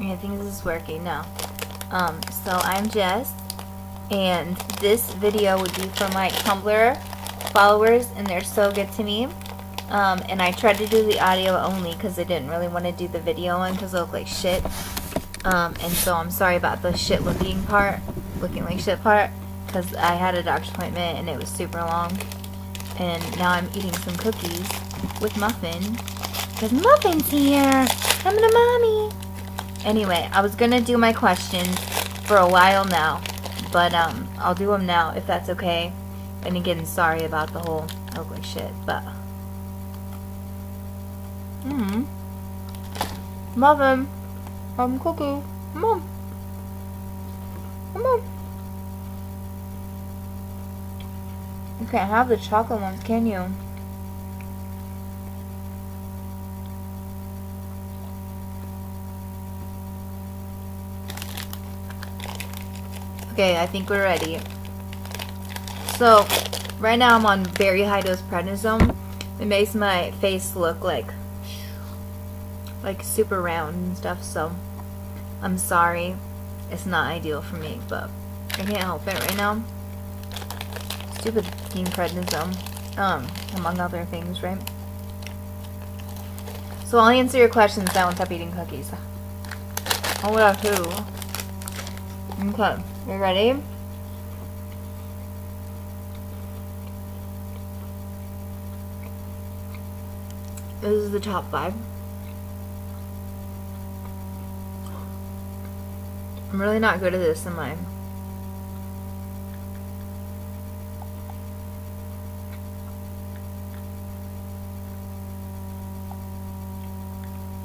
I think this is working now. So I'm Jess, and this video would be for my Tumblr followers, and they're so good to me. And I tried to do the audio only because I didn't really want to do the video one because it looked like shit. And so I'm sorry about the shit looking like shit part, because I had a doctor's appointment and it was super long. And now I'm eating some cookies with Muffin, because Muffin's here. I'm a mommy. Anyway, I was gonna do my questions for a while now, but I'll do them now if that's okay. And again, sorry about the whole I look like shit, but Muffin, cookie, Mom, come on. You can't have the chocolate ones, can you? Okay, I think we're ready. So, right now I'm on very high dose prednisone. It makes my face look like super round and stuff, so I'm sorry. It's not ideal for me, but I can't help it right now. Stupid fucking prednisone. Among other things, right? So I'll answer your questions now once I'm eating cookies. Oh, what up, who? Okay, you ready? This is the top 5. I'm really not good at this, am I?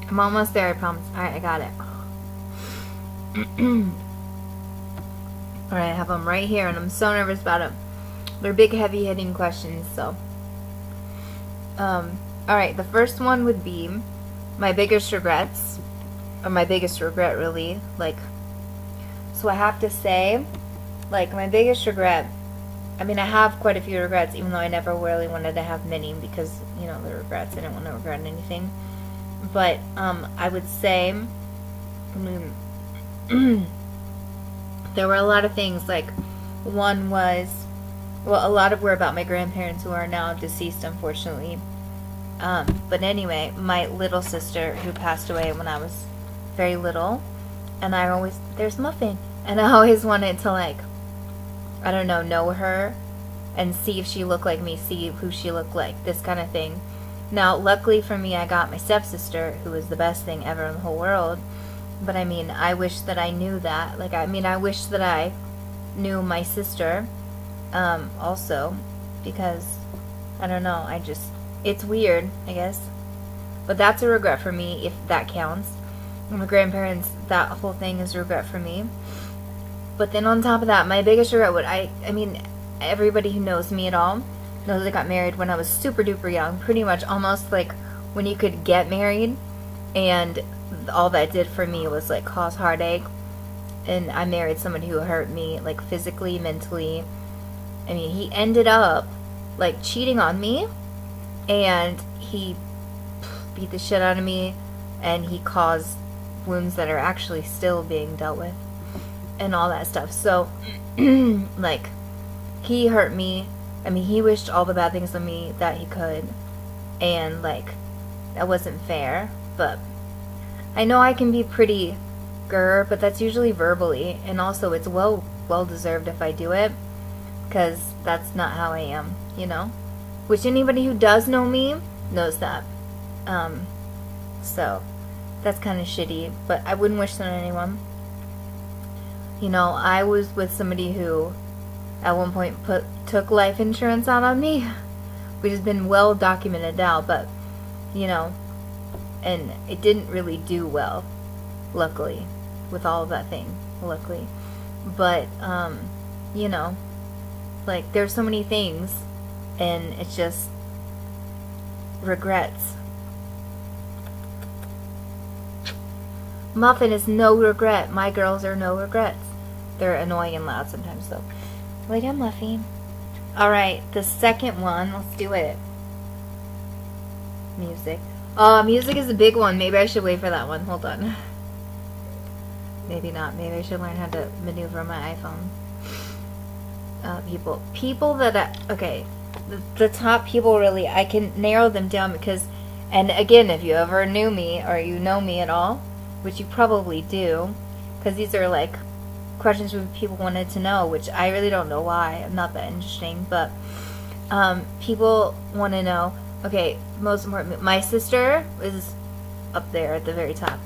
I'm almost there, I promise. Alright, I got it. Alright, I have them right here, and I'm so nervous about them. They're big, heavy-hitting questions, so. Alright, the first one would be my biggest regrets. Or my biggest regret, really. So I have to say, my biggest regret, I mean, I have quite a few regrets, even though I never really wanted to have many, because, you know, the regrets, I didn't want to regret anything. But, I would say, there were a lot of things, one was, well, a lot of were about my grandparents who are now deceased, unfortunately. But anyway, my little sister who passed away when I was very little, and I always, there's Muffin, and I always wanted to, I don't know her, and see if she looked like me, see who she looked like, this kind of thing. Now, luckily for me, I got my stepsister, who was the best thing ever in the whole world. But I mean, I wish that I knew that. I wish that I knew my sister, also, because, I don't know, it's weird, I guess. But that's a regret for me, if that counts. And my grandparents, that whole thing is a regret for me. But then on top of that, my biggest regret would, I mean, everybody who knows me at all knows I got married when I was super duper young, pretty much almost when you could get married, and all that did for me was cause heartache. And I married somebody who hurt me physically, mentally. I mean, he ended up cheating on me, and he beat the shit out of me, and he caused wounds that are actually still being dealt with and all that stuff. So he hurt me. I mean, he wished all the bad things on me that he could, and that wasn't fair. But I know I can be pretty but that's usually verbally, and also it's well deserved if I do it, because that's not how I am, you know, which anybody who does know me knows that. So that's kind of shitty, but I wouldn't wish that on anyone. You know, I was with somebody who at one point took life insurance out on me, which has been well documented now, but, you know, and it didn't really do well, luckily, with all of that thing, luckily. But, you know, there's so many things, and it's just regrets. Muffin is no regret. My girls are no regrets. They're annoying and loud sometimes, though. Wait, I'm Muffin. Alright, the second one. Let's do it. Music. Music is a big one. Maybe I should wait for that one. Hold on. Maybe not. Maybe I should learn how to maneuver my iPhone. People that okay, the top people really, I can narrow them down because, and again, if you ever knew me or you know me at all, which you probably do, because these are like questions people wanted to know, which I really don't know why. I'm not that interesting, but people want to know. Okay, most important, my sister is up there at the very top.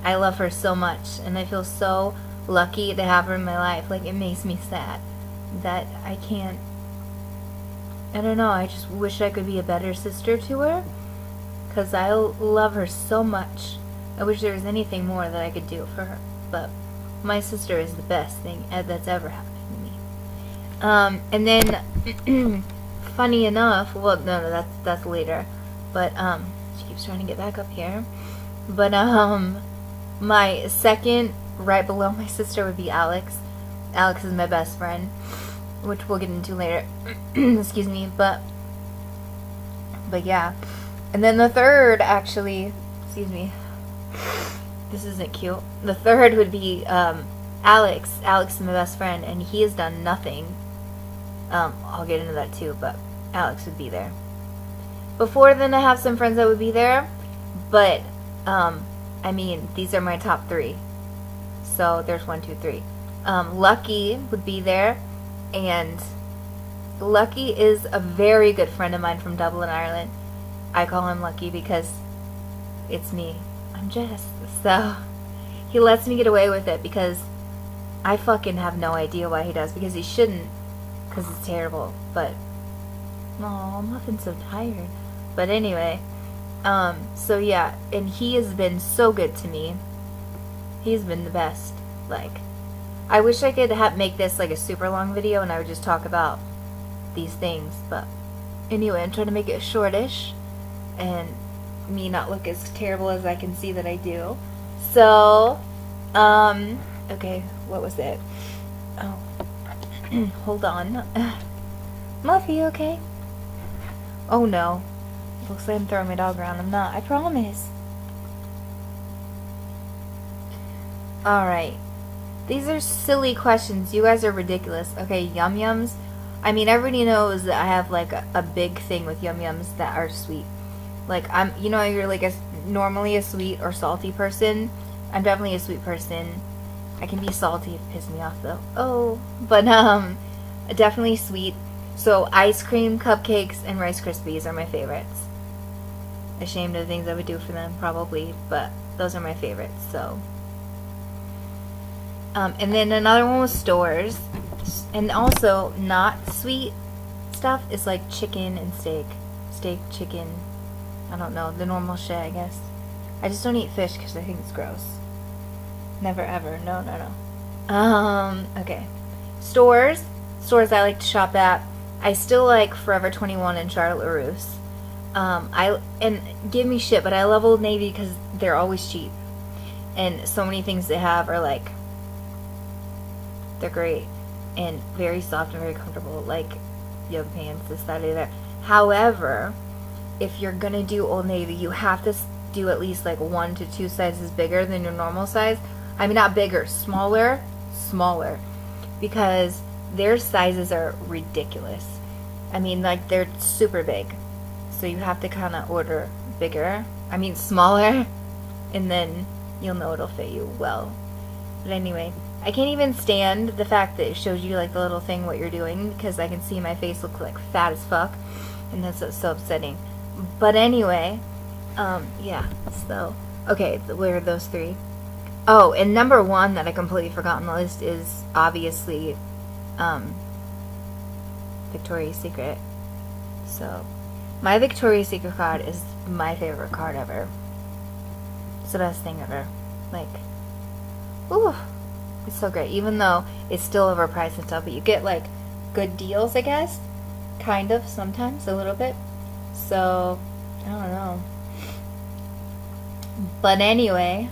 I love her so much, and I feel so lucky to have her in my life. Like, it makes me sad that I can't, I don't know, I just wish I could be a better sister to her, because I love her so much. I wish there was anything more that I could do for her, but my sister is the best thing that's ever happened to me. And then, funny enough, well, no, that's later, but, she keeps trying to get back up here, but, my second, right below my sister, would be Alex. Alex is my best friend, which we'll get into later. Excuse me, but yeah. And then the third, actually, excuse me, this isn't cute. The third would be Alex. Alex is my best friend, and he has done nothing. I'll get into that too, but Alex would be there. Before then, I have some friends that would be there, but I mean, these are my top three. So there's 1, 2, 3. Lucky would be there, and Lucky is a very good friend of mine from Dublin, Ireland. I call him Lucky because it's me. I'm Jess. So he lets me get away with it because I fucking have no idea why he does, because he shouldn't, because it's terrible. But oh, I'm often so tired. But anyway, so yeah, and he has been so good to me. He's been the best. Like, I wish I could make this like a super long video and I would just talk about these things, but anyway, I'm trying to make it shortish and me not look as terrible as I can see that I do. So, okay, what was it? Oh, hold on. Muffy, okay? Oh no. Looks like I'm throwing my dog around. I'm not, I promise. Alright. These are silly questions. You guys are ridiculous. Okay, Yum Yums. I mean, everybody knows that I have like a big thing with Yum Yums that are sweet. Like, you know, you're like normally a sweet or salty person. I'm definitely a sweet person. I can be salty if it pisses me off though. Oh, but definitely sweet. So ice cream, cupcakes, and Rice Krispies are my favorites. Ashamed of the things I would do for them, probably, but those are my favorites. So. And then another one was stores, and also not sweet stuff is like chicken and steak, chicken, I don't know, the normal shit, I guess. I just don't eat fish because I think it's gross. Never ever, no. Okay, stores I like to shop at. I still like Forever 21 and Charlotte LaRousse. And give me shit, but I love Old Navy because they're always cheap, and so many things they have are like, they're great and very soft and very comfortable, like yoga pants, this, that, or that. However, if you're gonna do Old Navy, you have to do at least like 1 to 2 sizes bigger than your normal size. I mean, not bigger, smaller, because their sizes are ridiculous. I mean, like, they're super big, so you have to kind of order bigger, I mean smaller, and then you'll know it'll fit you well. But anyway, I can't even stand the fact that it shows you like the little thing what you're doing, because I can see my face look like fat as fuck, and that's so upsetting. But anyway, yeah, so okay, where are those three? Oh, and number one that I completely forgot on the list is obviously Victoria's Secret. So my Victoria's Secret card is my favorite card ever. It's the best thing ever. Like, ooh, it's so great, even though it's still overpriced and stuff, but you get like good deals, I guess, kind of, sometimes a little bit. So I don't know, but anyway,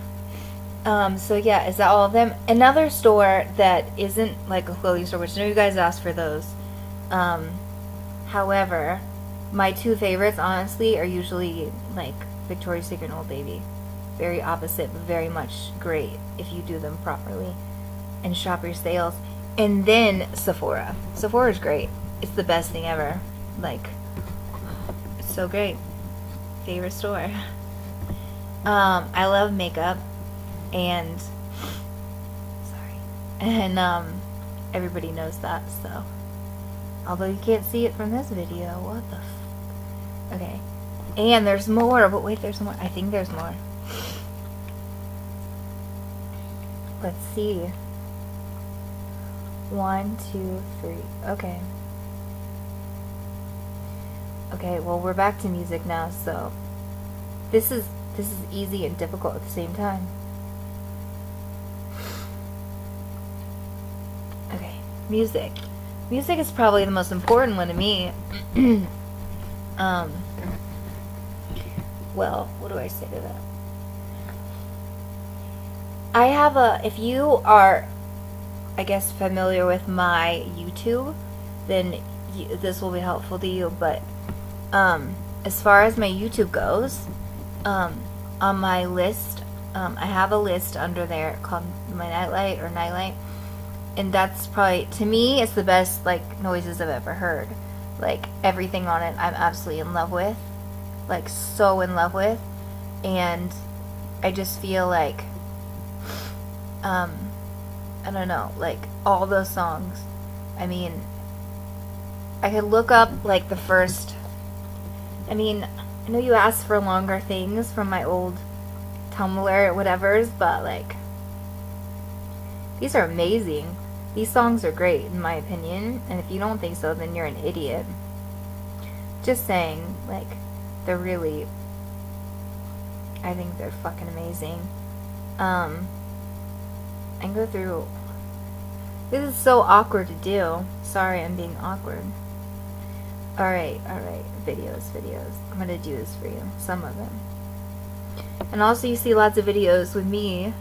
so yeah, is that all of them? Another store that isn't like a clothing store, which I know you guys asked for those, however, my two favorites honestly are usually like Victoria's Secret and Old Navy. very opposite, but very much great if you do them properly and shop your sales. And then Sephora. Sephora is great. It's the best thing ever. Like, it's so great. Favorite store. I love makeup, and everybody knows that, so, although you can't see it from this video. What the okay. And there's more, but wait, there's more. I think there's more. Let's see. 1, 2, 3. Okay. Okay, well, we're back to music now, so this is easy and difficult at the same time. Okay, music. Music is probably the most important one to me. Well, what do I say to that? I have if you are, I guess, familiar with my YouTube, then this will be helpful to you, but as far as my YouTube goes, on my list, I have a list under there called my Nightlight or Nightlight, and that's probably, to me, it's the best, like, noises I've ever heard. Like, everything on it I'm absolutely in love with, like, so in love with, and I just feel like, I don't know, like, all those songs, I mean, I could look up, like, the first, I mean, I know you asked for longer things from my old Tumblr whatevers, but, like, these are amazing. These songs are great, in my opinion, and if you don't think so, then you're an idiot. Just saying, like, they're really, I think they're fucking amazing. I can go through, this is so awkward to do. Sorry, I'm being awkward. Alright, videos. I'm gonna do this for you, some of them. And also you see lots of videos with me.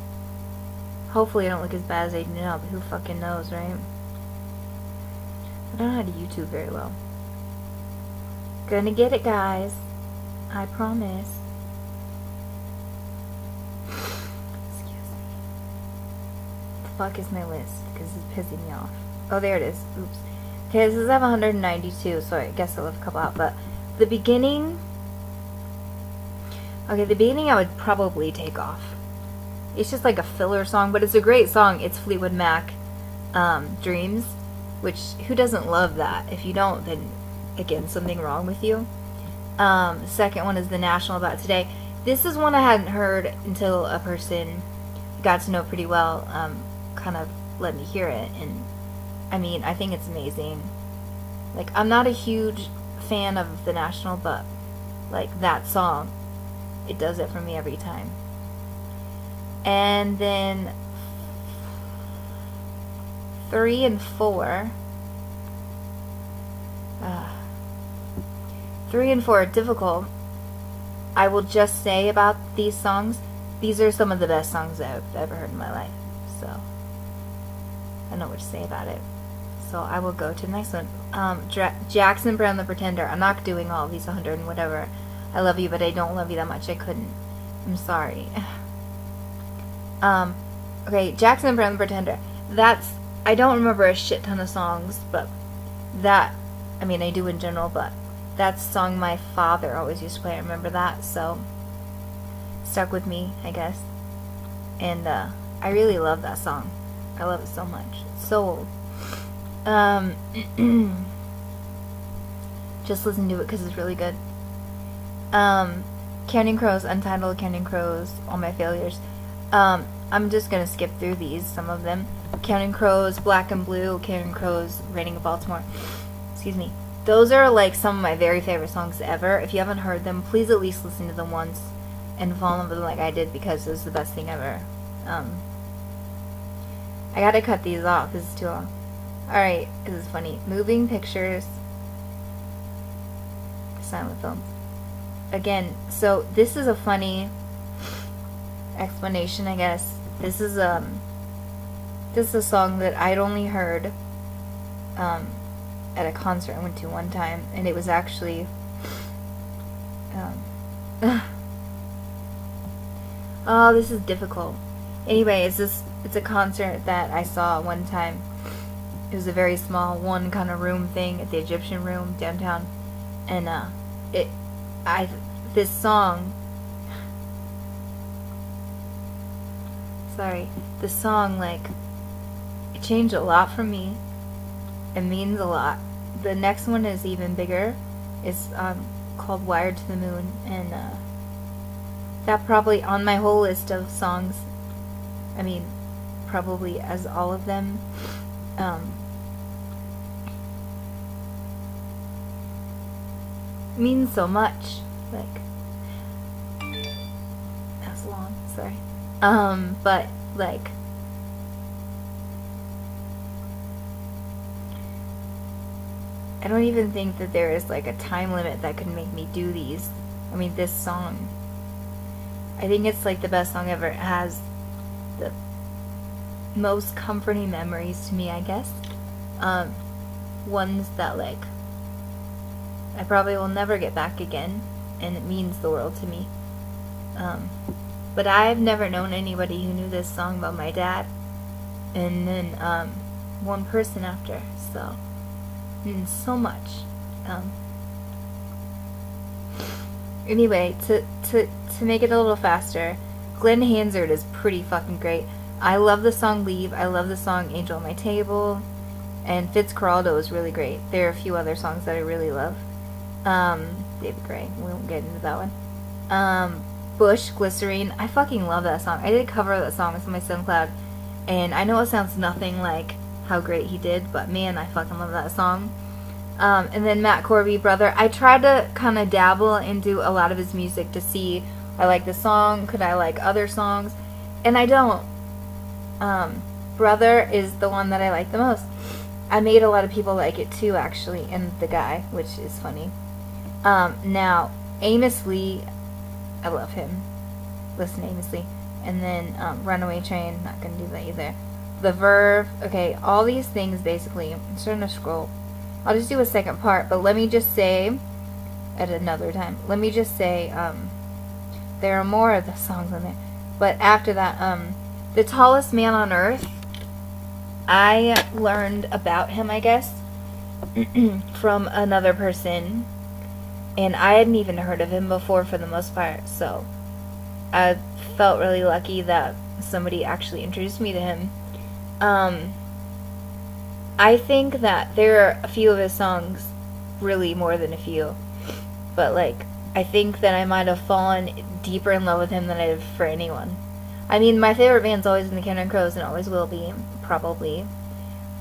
Hopefully I don't look as bad as I do now, but who fucking knows, right? I don't know how to YouTube very well. Gonna get it, guys. I promise. Excuse me. The fuck is my list? Because it's pissing me off. Oh, there it is. Oops. Okay, this is I have 192, so I guess I'll leave a couple out, but the beginning... Okay, the beginning I would probably take off. It's just like a filler song, but it's a great song. It's Fleetwood Mac, Dreams, which, who doesn't love that? If you don't, then, again, something wrong with you. The second one is The National, About Today. This is one I hadn't heard until a person I got to know pretty well, kind of let me hear it, and, I mean, I think it's amazing. Like, I'm not a huge fan of The National, but, like, that song, it does it for me every time. And then 3 and 4. 3 and 4 are difficult. I will just say about these songs, these are some of the best songs I've ever heard in my life. So, I don't know what to say about it. So, I will go to the next one. Jackson Browne, The Pretender. I'm not doing all of these 100 and whatever. I love you, but I don't love you that much. I couldn't. I'm sorry. Okay, Jackson Browne, The Pretender. That's, I don't remember a shit ton of songs, but that, I mean, I do in general, but that's a song my father always used to play. I remember that, so stuck with me, I guess. And, I really love that song. I love it so much. It's so old. Just listen to it because it's really good. Counting Crows, Untitled, Counting Crows, All My Failures. I'm just gonna skip through these, some of them. Counting Crows, Black and Blue, Counting Crows, Raining in Baltimore. Excuse me. Those are like some of my very favorite songs ever. If you haven't heard them, please at least listen to them once and fall in love with them like I did, because it was the best thing ever. I gotta cut these off, this is too long. Alright, this is funny. Moving Pictures, Silent Films. Again, so this is a funny explanation, I guess. This is a song that I'd only heard at a concert I went to one time, and it was actually Oh, this is difficult. Anyway, it's a concert that I saw one time. It was a very small one kind of room thing at the Egyptian Room downtown, and it I this song. Sorry, the song like it changed a lot for me. It means a lot. The next one is even bigger. It's called "Wired to the Moon," and that probably on my whole list of songs. I mean, probably as all of them. Means so much. Like, that's long. Sorry. But like, I don't even think that there is like a time limit that could make me do these. I mean, this song. I think it's like the best song ever. It has the most comforting memories to me, I guess. Ones that like I probably will never get back again, and it means the world to me. But I've never known anybody who knew this song but my dad, and then one person after. So it means so much. Anyway, to make it a little faster, Glenn Hansard is pretty fucking great. I love the song Leave. I love the song Angel on My Table. And Fitzcarraldo is really great. There are a few other songs that I really love. David Gray. We won't get into that one. Bush, Glycerine. I fucking love that song. I did a cover of that song. It's on my SoundCloud. And I know it sounds nothing like how great he did, but man, I fucking love that song. And then Matt Corby, Brother. I tried to kind of dabble into a lot of his music to see I like the song, could I like other songs, and I don't. Brother is the one that I like the most. I made a lot of people like it too, actually, and the guy, which is funny. Now, Amos Lee, I love him. Listen to Amos Lee. And then Runaway Train, not going to do that either. The Verve, okay, all these things basically. I'm starting to scroll. I'll just do a second part, but let me just say, at another time, let me just say, there are more of the songs on there. But after that, The Tallest Man on Earth, I learned about him, I guess, from another person, and I hadn't even heard of him before for the most part, so I felt really lucky that somebody actually introduced me to him. I think that there are a few of his songs, really more than a few, but like, I think that I might have fallen deeper in love with him than I did for anyone. I mean, my favorite band's always been the Counting Crows and always will be, probably.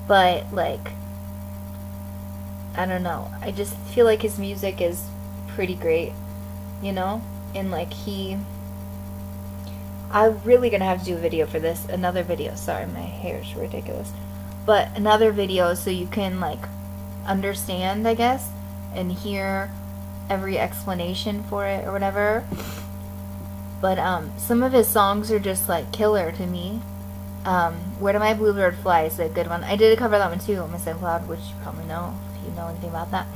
But, like, I don't know. I just feel like his music is pretty great, you know? And, like, I'm really gonna have to do a video for this. Another video. Sorry, my hair is ridiculous. But another video so you can, like, understand, I guess, and hear every explanation for it or whatever. But some of his songs are just like killer to me. Where Do My Bluebird Fly is a good one. I did a cover of that one too on my SoundCloud, which you probably know if you know anything about that.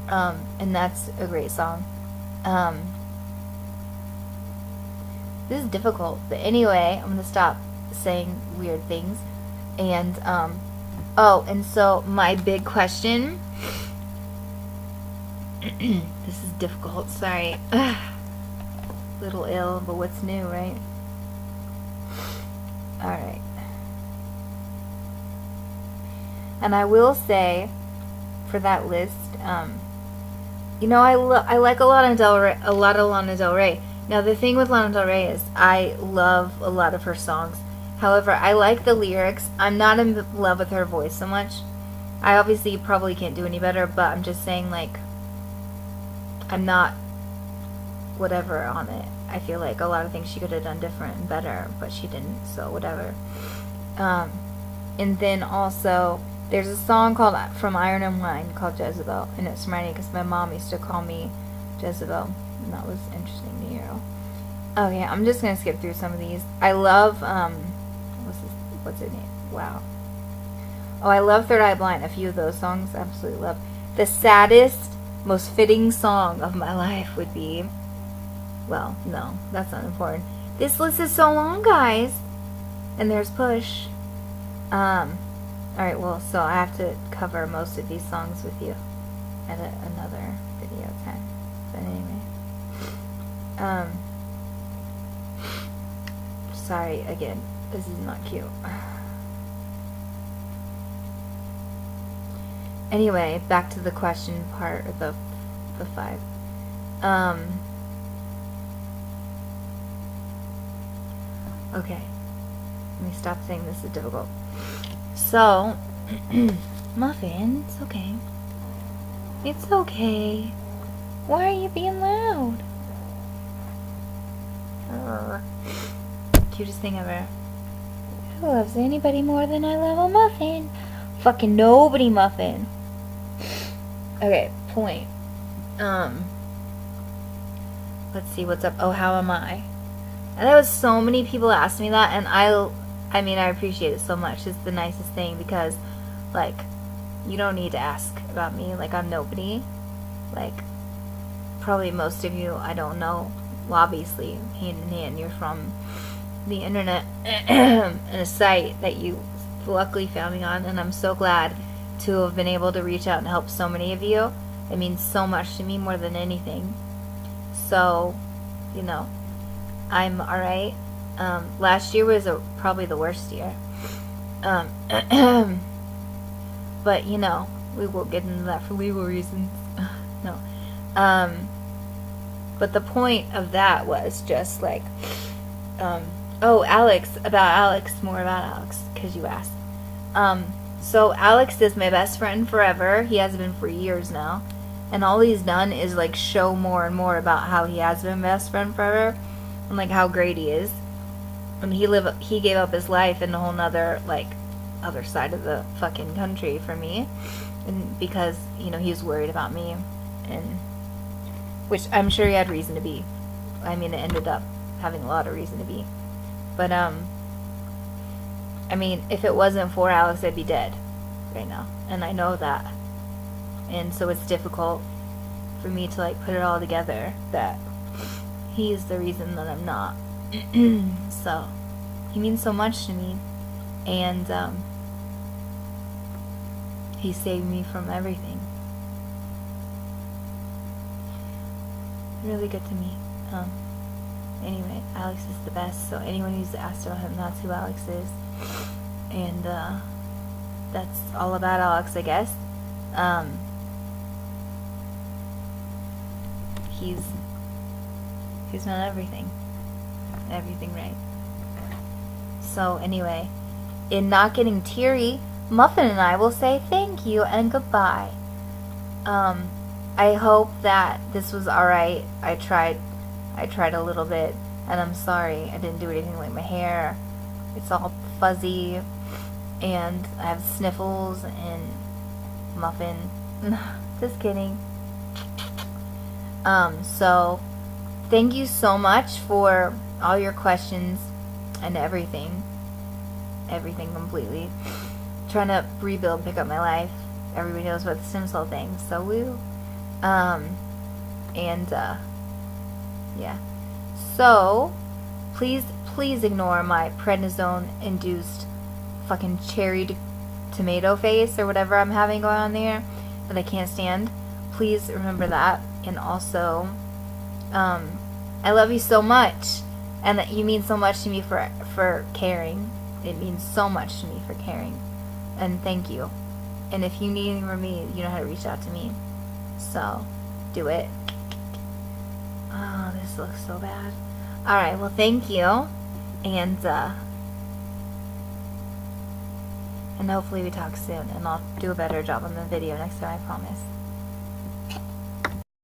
And that's a great song. This is difficult, but anyway, I'm gonna stop saying weird things. And oh, and so my big question. This is difficult. Sorry. Little ill, but what's new, right? Alright. And I will say, for that list, you know, I like a lot of Lana Del Rey. Now, the thing with Lana Del Rey is I love a lot of her songs. However, I like the lyrics. I'm not in love with her voice so much. I obviously probably can't do any better, but I'm just saying, like, I'm not whatever on it. I feel like a lot of things she could have done different and better, but she didn't, so whatever. And then also, there's a song called from Iron and Wine called Jezebel, and it's reminding because my mom used to call me Jezebel, and that was interesting to hear. Okay, I'm just gonna skip through some of these. I love what's it name? Wow. Oh, I love Third Eye Blind. A few of those songs, I absolutely love. The saddest, most fitting song of my life would be, well, no, that's not important. This list is so long, guys. And there's Push. Alright, well, so I have to cover most of these songs with you at another video time. But anyway. Sorry, again. This is not cute. Anyway, back to the question part, or the 5. Okay. Let me stop saying this is difficult. So, Muffin, it's okay. It's okay. Why are you being loud? Cutest thing ever. Who loves anybody more than I love a muffin? Fucking nobody, Muffin. Okay, point. Let's see what's up. Oh, how am I? And there was so many people asked me that, and I mean, I appreciate it so much. It's the nicest thing because, like, you don't need to ask about me. Like, I'm nobody. Like, probably most of you I don't know. Well, obviously, hand in hand, you're from the internet and a site that you luckily found me on, and I'm so glad to have been able to reach out and help so many of you. It means so much to me, more than anything. So, you know, I'm alright. Last year was probably the worst year. But, you know, we will get into that for legal reasons. No. But the point of that was just like, oh, Alex, more about Alex, because you asked. So Alex is my best friend forever. He has been for years now. And all he's done is, like, show more and more about how he has been best friend forever. And, like, how great he is. And he gave up his life in a whole nother, like, other side of the fucking country for me. And because, you know, he was worried about me. And, which I'm sure he had reason to be. I mean, it ended up having a lot of reason to be. But, I mean, if it wasn't for Alex, I'd be dead right now. And I know that. And so it's difficult for me to, like, put it all together that he's the reason that I'm not. So, he means so much to me. And, he saved me from everything. Really good to me. Anyway, Alex is the best. So anyone who's asked about him, that's who Alex is. And, that's all about Alex, I guess. He's done everything right. So anyway, in not getting teary, Muffin and I will say thank you and goodbye. I hope that this was alright. I tried a little bit, and I'm sorry I didn't do anything like my hair. It's all fuzzy, and I have sniffles, and Muffin. Just kidding. So thank you so much for all your questions and everything completely. Trying to rebuild, pick up my life. Everybody knows about the stem cell thing, so woo. Yeah. So please ignore my prednisone induced fucking cherry tomato face or whatever I'm having going on there that I can't stand. Please remember that. And also, I love you so much, and that you mean so much to me for caring. It means so much to me for caring, and thank you. And if you need anything from me, you know how to reach out to me. So, do it. Oh, this looks so bad. Alright, well, thank you. And hopefully we talk soon. And I'll do a better job on the video next time, I promise.